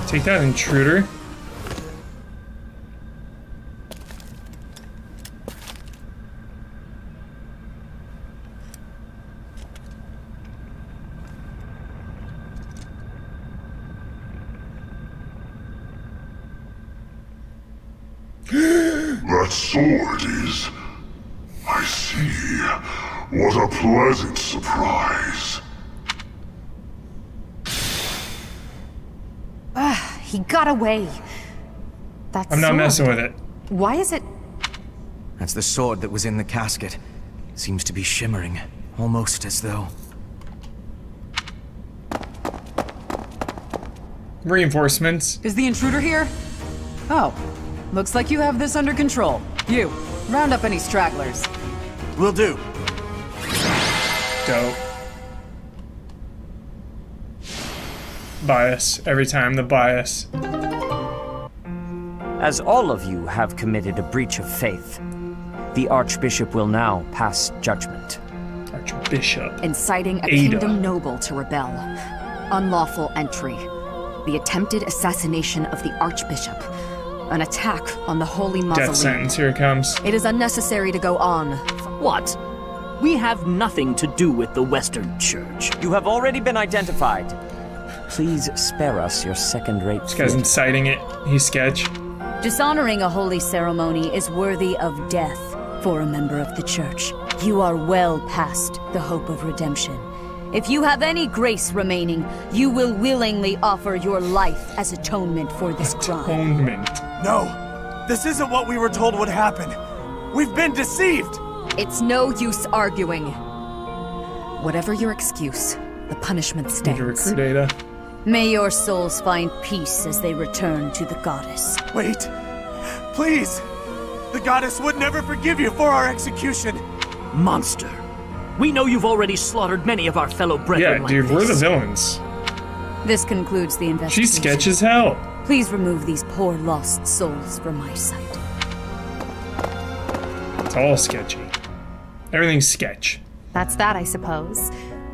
Take that, intruder. That sword is... I see. What a pleasant surprise. He got away. That's I'm not messing with it. Why is it... That's the sword that was in the casket. Seems to be shimmering, almost as though... Reinforcements. Is the intruder here? Oh, looks like you have this under control. You, round up any stragglers. Will do. Dope. Bias. Every time the bias. As all of you have committed a breach of faith, the Archbishop will now pass judgment. Archbishop. Inciting a Ada. kingdom noble to rebel. Unlawful entry. The attempted assassination of the Archbishop. An attack on the Holy Mausoleum. Death sentence. Here it comes. It is unnecessary to go on. What? We have nothing to do with the Western Church. You have already been identified. Please spare us your second-rate This guy's inciting it. He's sketch. Dishonoring a holy ceremony is worthy of death for a member of the Church. You are well past the hope of redemption. If you have any grace remaining, you will willingly offer your life as atonement for this crime. Atonement. No, this isn't what we were told would happen. We've been deceived. It's no use arguing. Whatever your excuse, the punishment Need to stands. recruit Ada. May your souls find peace as they return to the goddess. Wait, please. The goddess would never forgive you for our execution. Monster. We know you've already slaughtered many of our fellow brethren. Yeah, like dude, we're the this. villains. This concludes the investigation. She's sketch as hell. Please remove these poor lost souls from my sight. It's all sketchy. Everything's sketch. That's that, I suppose.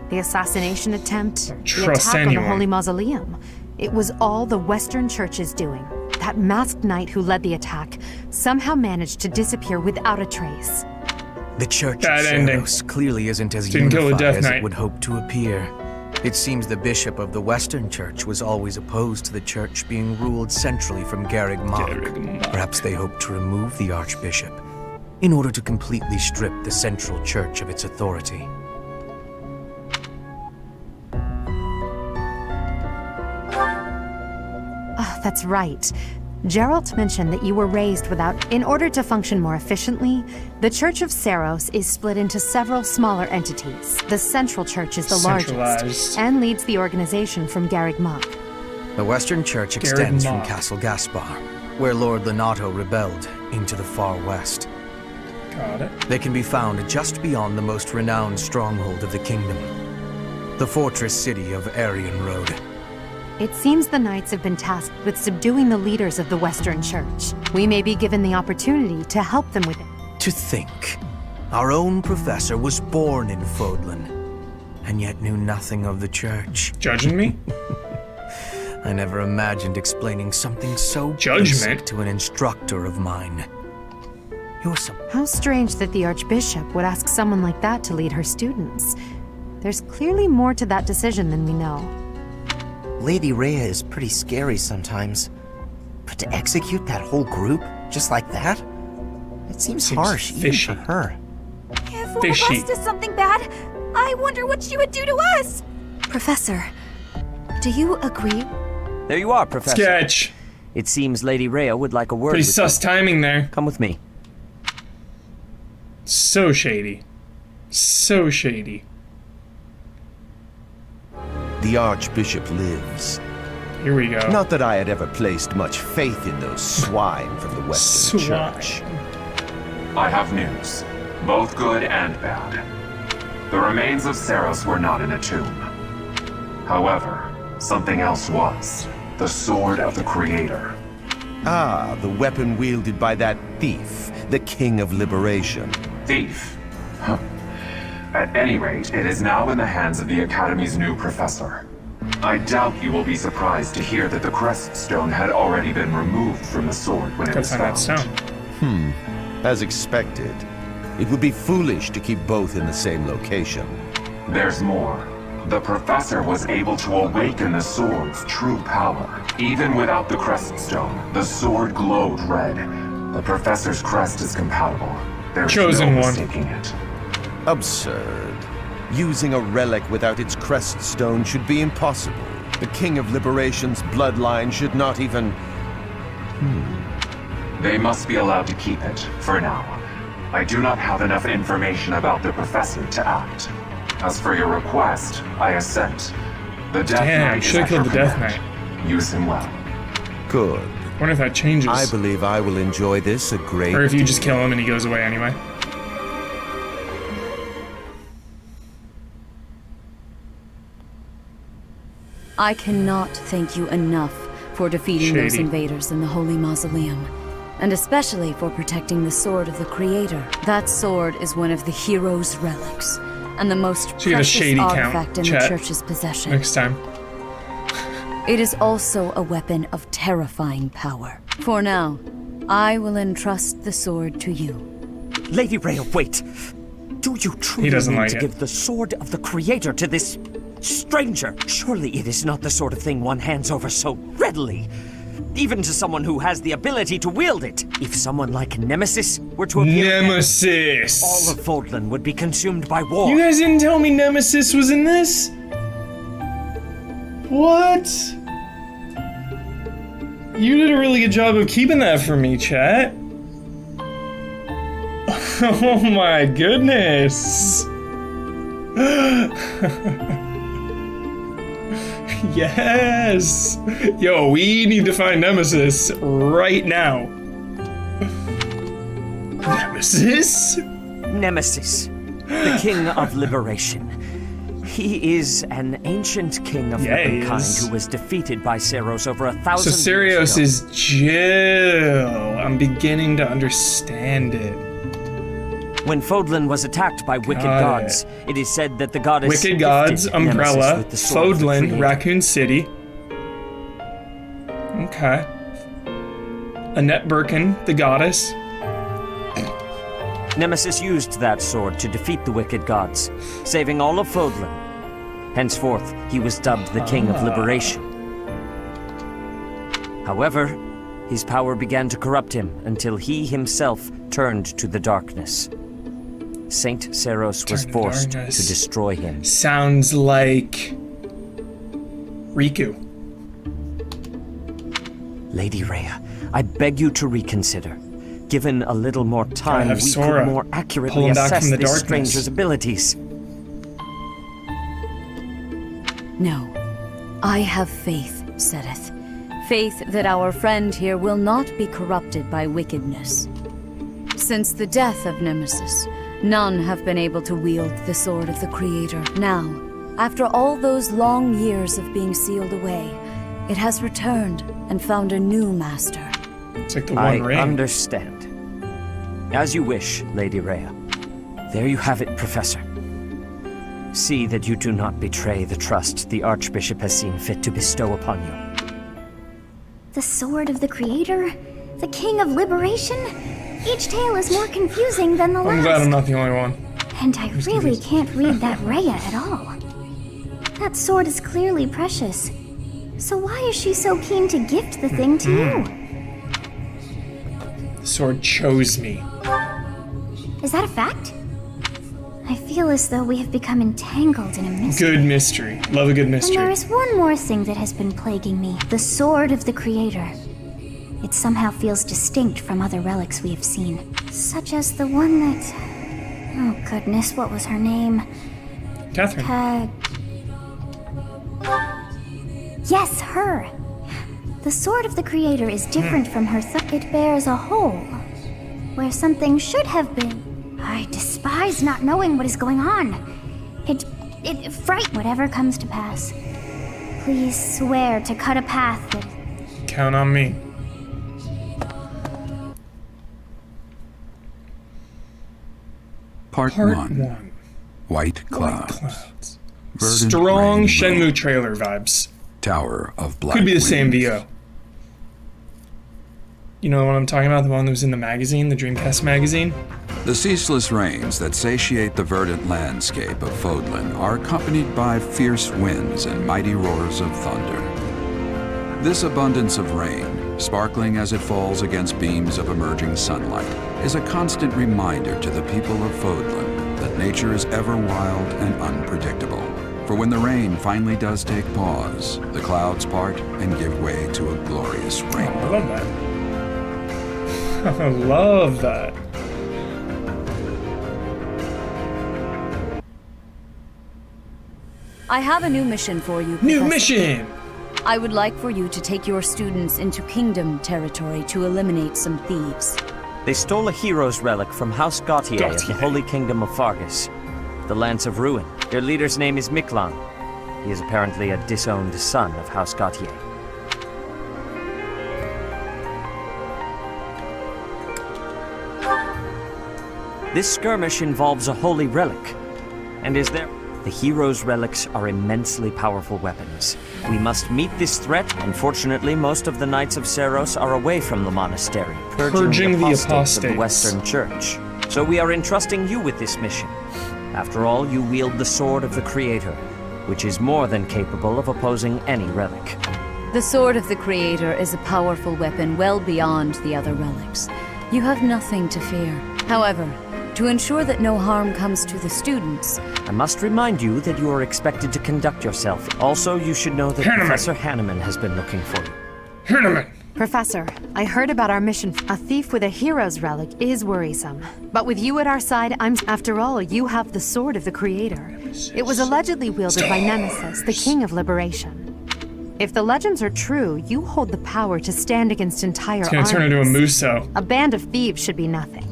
The assassination attempt, the trust attack on anyone. the Holy Mausoleum. It was all the Western Church's doing. That masked knight who led the attack somehow managed to disappear without a trace. The Church Bad of ending. Seros clearly isn't as Didn't kill the unified Death as Knight. it would hope to appear. It seems the bishop of the Western Church was always opposed to the Church being ruled centrally from Garreg Mach. Perhaps they hoped to remove the Archbishop in order to completely strip the Central Church of its authority. Oh, that's right. Geralt mentioned that you were raised without... In order to function more efficiently, the Church of Seros is split into several smaller entities. The Central Church is the largest, and leads the organization from Garreg Mach. The Western Church extends from Castle Gaspar, where Lord Lonato rebelled, into the far west. Got it. They can be found just beyond the most renowned stronghold of the kingdom, the fortress city of Aryan Road. It seems the Knights have been tasked with subduing the leaders of the Western Church. We may be given the opportunity to help them with it. To think, our own professor was born in Fodlan, and yet knew nothing of the Church. Judging me? I never imagined explaining something so basic to an instructor of mine. You're some... How strange that the Archbishop would ask someone like that to lead her students. There's clearly more to that decision than we know. Lady Rhea is pretty scary sometimes. But to execute that whole group, just like that? It seems harsh, even for her. If one of us does something bad, I wonder what she would do to us! Professor, do you agree? There you are, Professor. Sketch. It seems Lady Rhea would like a word Pretty with sus you. timing there. Come with me. So shady. So shady. The Archbishop lives. Here we go. Not that I had ever placed much faith in those swine from the Western Church. I have news, both good and bad. The remains of Seros were not in a tomb. However, something else was. The Sword of the Creator. Ah, the weapon wielded by that thief, the King of Liberation. Thief? Huh. At any rate, it is now in the hands of the Academy's new professor. I doubt you will be surprised to hear that the crest stone had already been removed from the sword when it was found. As expected. It would be foolish to keep both in the same location. There's more. The professor was able to awaken the sword's true power. Even without the crest stone, the sword glowed red. The professor's crest is compatible. There's no mistaking it. Absurd. Using a relic without its crest stone should be impossible. The King of Liberation's bloodline should not even... They must be allowed to keep it, for now. I do not have enough information about the professor to act. As for your request, I assent. The Death Knight should have killed the Death Knight. Use him well. Good. Wonder if that changes. I believe I will enjoy this a great Or if you just kill him and he goes away anyway. I cannot thank you enough for defeating those Shady. invaders in the Holy Mausoleum. And especially for protecting the Sword of the Creator. That sword is one of the hero's relics, and the most So you get a precious shady artifact count, in chat, the Church's possession. next time. It is also a weapon of terrifying power. For now, I will entrust the sword to you. Lady Rhea, wait! Do you truly mean to give the Sword of the Creator to this stranger? Surely it is not the sort of thing one hands over so readily. Even to someone who has the ability to wield it. If someone like Nemesis were to appear, Nemesis! all of Fodlan would be consumed by war. You guys didn't tell me Nemesis was in this? What? You did a really good job of keeping that from me, chat. Oh my goodness. Yes! Yo, we need to find Nemesis right now. Nemesis? Nemesis, the King of Liberation. He is an ancient king of humankind who was defeated by Seros over 1,000 So years Serios ago. is Jill. I'm beginning to understand it. When Fodlan was attacked by wicked gods, it is said that the goddess Wicked gods, gifted Nemesis Umbrella, with the sword of the Fodlan, Creator. Raccoon City. Okay. Annette Birkin, the goddess. Nemesis used that sword to defeat the wicked gods, saving all of Fodlan. Henceforth, he was dubbed the King of Liberation. However, his power began to corrupt him until he himself turned to the darkness. Saint Seros was forced to destroy him. Sounds like Riku. Lady Rhea, I beg you to reconsider. Given a little more time, we Sora. could more Pull accurately him back assess from the this darkness. stranger's abilities. No. I have faith, Seteth. Faith that our friend here will not be corrupted by wickedness. Since the death of Nemesis, none have been able to wield the sword of the Creator. Now, after all those long years of being sealed away, it has returned and found a new master. It's like the I One Ring. understand. As you wish, Lady Rhea. There you have it, Professor. See that you do not betray the trust the Archbishop has seen fit to bestow upon you. The sword of the Creator? The King of Liberation? Each tale is more confusing than the last. I'm glad I'm not the only one. And I really can't read that Rhea at all. That sword is clearly precious. So why is she so keen to gift the thing to you? The sword chose me. Is that a fact? I feel as though we have become entangled in a mystery. Good mystery. Love a good mystery. And there is one more thing that has been plaguing me. The sword of the Creator. It somehow feels distinct from other relics we have seen. Such as the one that... Oh goodness, what was her name? Catherine. Yes, her! The sword of the Creator is different from her it bears a hole, where something should have been. I despise not knowing what is going on. It fright whatever comes to pass. Please swear to cut a path that... Count on me. Part 1. White Clouds. Verdant Strong rain Shenmue trailer vibes. Tower of Black Could be the same Winds. VO. You know what I'm talking about? The one that was in the magazine, the Dreamcast magazine? The ceaseless rains that satiate the verdant landscape of Fodlan are accompanied by fierce winds and mighty roars of thunder. This abundance of rain, sparkling as it falls against beams of emerging sunlight, is a constant reminder to the people of Fodlan that nature is ever wild and unpredictable. For when the rain finally does take pause, the clouds part and give way to a glorious rainbow. I love that. I love that. I have a new mission for you, New Professor. mission! I would like for you to take your students into Kingdom territory to eliminate some thieves. They stole a hero's relic from House Gautier of the Holy Kingdom of Fargus, the Lance of Ruin. Their leader's name is Miklan. He is apparently a disowned son of House Gautier. This skirmish involves a holy relic, and is there... The hero's relics are immensely powerful weapons. We must meet this threat. Unfortunately, most of the Knights of Seros are away from the monastery, purging the apostates of the Western Church. So we are entrusting you with this mission. After all, you wield the Sword of the Creator, which is more than capable of opposing any relic. The Sword of the Creator is a powerful weapon well beyond the other relics. You have nothing to fear. However, to ensure that no harm comes to the students, I must remind you that you are expected to conduct yourself. Also, you should know that Professor Hanneman has been looking for you. Hanneman! Professor, I heard about our mission. A thief with a hero's relic is worrisome. But with you at our side, After all, you have the Sword of the Creator. It was allegedly wielded by Nemesis, the King of Liberation. If the legends are true, you hold the power to stand against entire It's gonna turn into a Muso. A band of thieves should be nothing.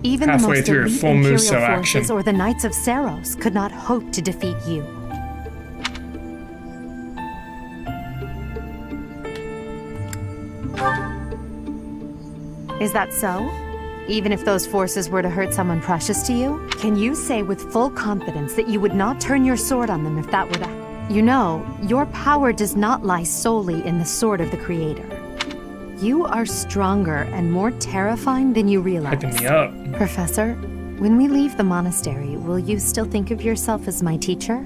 Even Halfway the most through your elite full Imperial Muso forces action. or the Knights of Seros could not hope to defeat you. Is that so? Even if those forces were to hurt someone precious to you? Can you say with full confidence that you would not turn your sword on them if that were to... You know, your power does not lie solely in the sword of the Creator. You are stronger and more terrifying than you realize. Hyping me up. Professor, when we leave the monastery, will you still think of yourself as my teacher?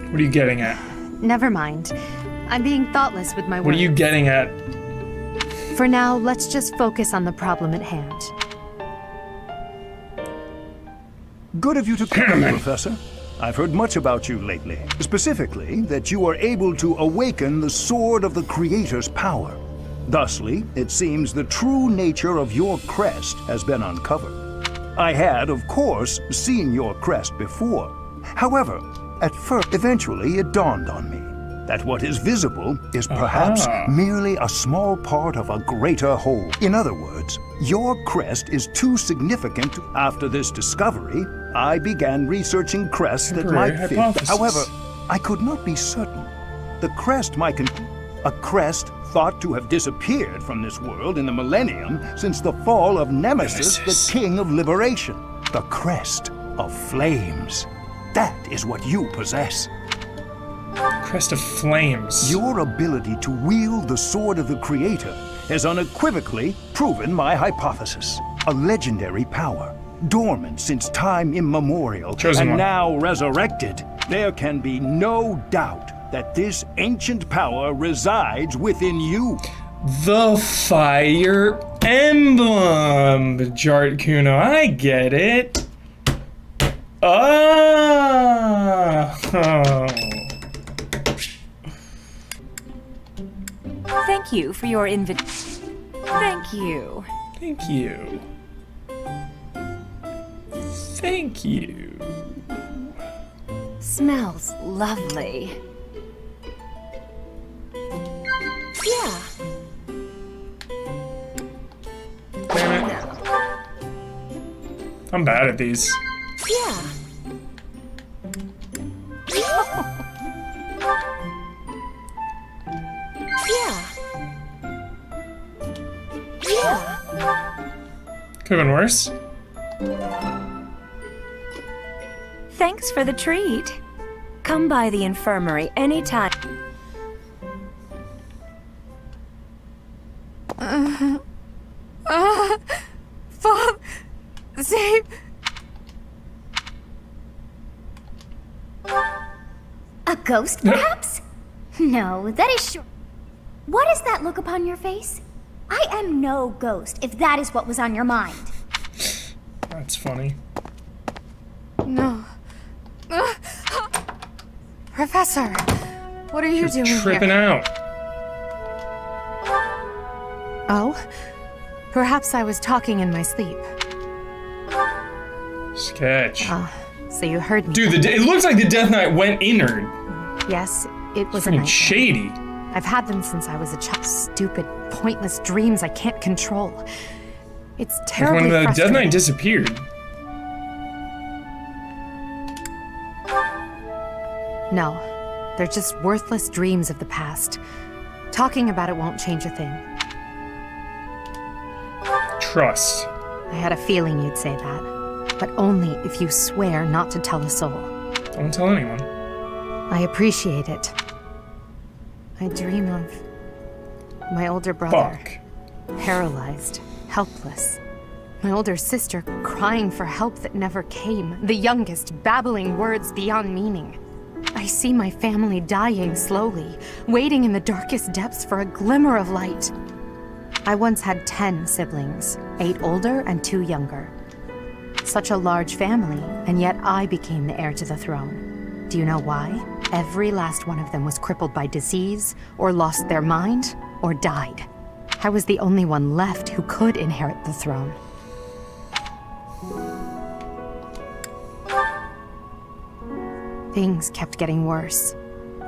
What are you getting at? Never mind. I'm being thoughtless with my words. What are you getting at? For now, let's just focus on the problem at hand. Good of you to come, Professor. I've heard much about you lately. Specifically, that you are able to awaken the sword of the Creator's power. Thusly, it seems the true nature of your crest has been uncovered. I had, of course, seen your crest before. However, at first, eventually it dawned on me that what is visible is perhaps merely a small part of a greater whole. In other words, your crest is too significant. After this discovery, I began researching crests that might fit. However, I could not be certain. The crest might a crest thought to have disappeared from this world in the millennium since the fall of Nemesis, the King of Liberation. The crest of flames. That is what you possess. Crest of flames. Your ability to wield the sword of the Creator has unequivocally proven my hypothesis. A legendary power, dormant since time immemorial, and now resurrected. There can be no doubt that this ancient power resides within you. The Fire Emblem, Jart Kuno. I get it. Thank you for your Thank you. Thank you. Thank you. Smells lovely. Yeah. Damn it. I'm bad at these. Yeah. Could have been worse. Thanks for the treat. Come by the infirmary anytime. Bob, save. A ghost, perhaps? No, that is sure. What is that look upon your face? I am no ghost, if that is what was on your mind. That's funny. No. Professor, what are you doing tripping here? out. Oh? Perhaps I was talking in my sleep. Sketch. So you heard me. Dude, it looks like the Death Knight went inward. Yes, it was a Freaking nightmare. shady. I've had them since I was a child. Stupid, pointless dreams I can't control. It's terribly Like when the frustrating. Death Knight disappeared. No, they're just worthless dreams of the past. Talking about it won't change a thing. Trust. I had a feeling you'd say that, but only if you swear not to tell a soul. Don't tell anyone. I appreciate it. I dream of my older brother, paralyzed, helpless. My older sister crying for help that never came. The youngest babbling words beyond meaning. I see my family dying slowly, waiting in the darkest depths for a glimmer of light. I once had 10 siblings, 8 older and 2 younger. Such a large family, and yet I became the heir to the throne. Do you know why? Every last one of them was crippled by disease, or lost their mind, or died. I was the only one left who could inherit the throne. Things kept getting worse.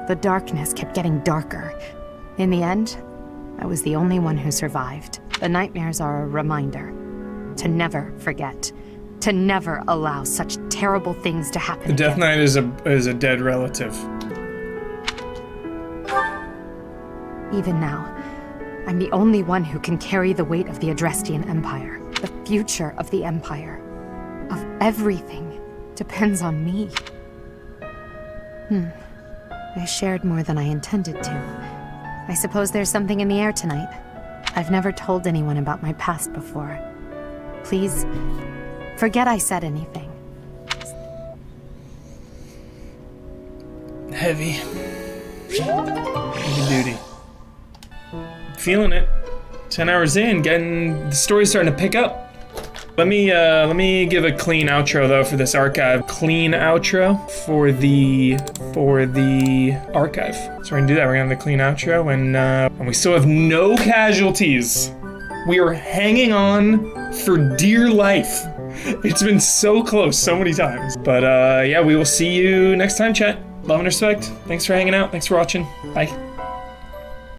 The darkness kept getting darker. In the end, I was the only one who survived. The nightmares are a reminder to never forget, to never allow such terrible things to happen The Death again. Knight is a dead relative. Even now, I'm the only one who can carry the weight of the Adrestian Empire, the future of the Empire, of everything, Depends on me. I shared more than I intended to. I suppose there's something in the air tonight. I've never told anyone about my past before. Please, forget I said anything. Heavy. Heavy duty. Feeling it. 10 hours in, the story's starting to pick up. Let me give a clean outro though for this archive. Clean outro for the archive. So we're gonna do that. We're gonna have the clean outro, and we still have no casualties. We are hanging on for dear life. It's been so close so many times. But yeah, we will see you next time, chat. Love and respect. Thanks for hanging out. Thanks for watching. Bye.